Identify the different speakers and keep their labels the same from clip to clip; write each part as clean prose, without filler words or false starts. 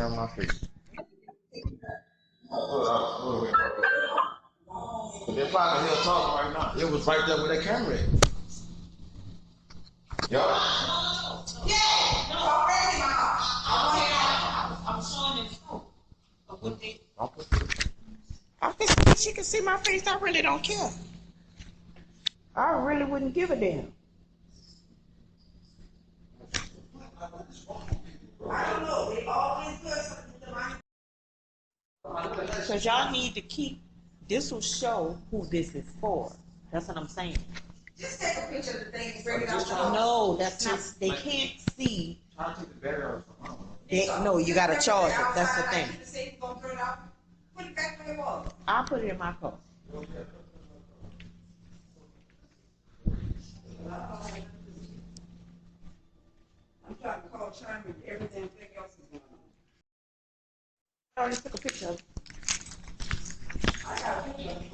Speaker 1: on my face. But they're probably here talking right now. It was right there with that camera at. Yo.
Speaker 2: Yeah, no, already in my house. I'm showing them proof of what they. She can see my face. I really don't care. I really wouldn't give a damn. I don't know. They always put something to my. Because y'all need to keep. This will show who this is for. That's what I'm saying. Just take a picture of the thing and bring it out. No, that's not. They can't see.
Speaker 1: Try to take the battery out.
Speaker 2: No, you gotta charge it. That's the thing. Put it back where it was. I'll put it in my car. I'm trying to call Charlie. Everything else is going on. I already took a picture of it. I got a picture of it.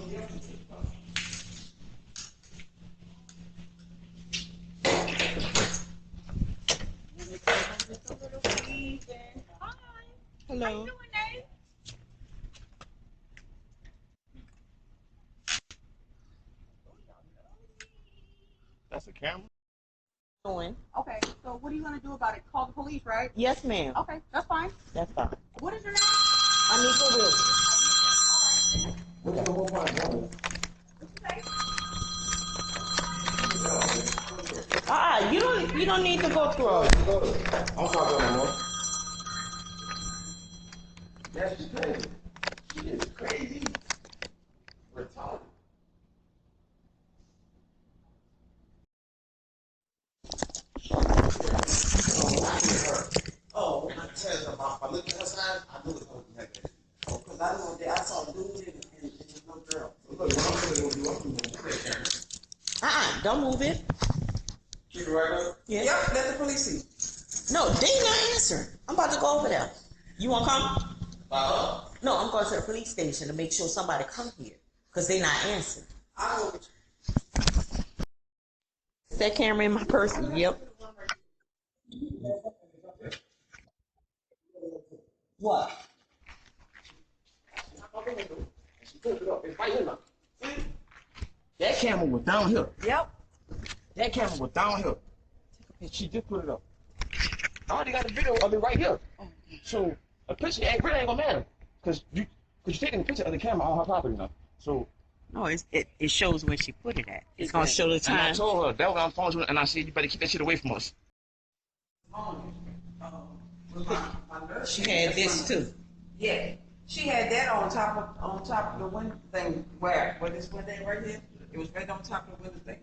Speaker 2: Hello. How you doing, Nate?
Speaker 1: That's a camera.
Speaker 2: Doing.
Speaker 3: Okay, so what are you going to do about it? Call the police, right?
Speaker 2: Yes, ma'am.
Speaker 3: Okay, that's fine.
Speaker 2: That's fine.
Speaker 3: What is your name?
Speaker 2: Anika Wilson.
Speaker 1: What's the whole point?
Speaker 2: You don't need to go through all.
Speaker 1: I'm sorry, no more. That's just crazy. She is crazy. Retarded. Oh, I tell you about. If I look at her side, I knew it was going to be like that. Oh, because I know that I saw a dude and this little girl. Look, what I'm going to do, I'm going to move that camera.
Speaker 2: Don't move it.
Speaker 1: Keep it right up?
Speaker 2: Yeah.
Speaker 3: Yep, let the police see.
Speaker 2: No, they not answering. I'm about to go over there. You want to come? No, I'm going to the police station to make sure somebody come here. Because they not answering.
Speaker 3: I will.
Speaker 2: That camera in my purse? Yep. What?
Speaker 1: That camera was down here.
Speaker 2: Yep.
Speaker 1: That camera was down here. And she just put it up. I already got a video of it right here. So a picture really ain't gonna matter. Cause you're taking a picture of the camera on her property now. So
Speaker 2: No, it shows where she put it at. It's gonna show the time.
Speaker 1: And I told her that was on the phone, and I said you better keep that shit away from us.
Speaker 2: She had this too.
Speaker 3: Yeah, she had that on top of the window thing. Where this window right here? It was right on top of the window thing.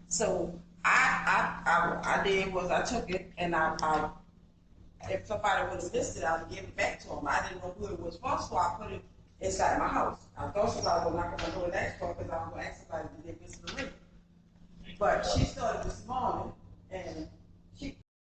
Speaker 3: So I did was I took it and I if somebody would have missed it, I would give it back to them. I didn't know who it was for, so I put it inside my house. I thought somebody would knock on my door and ask for it because I was going to ask somebody did they miss the ring. But she started this morning and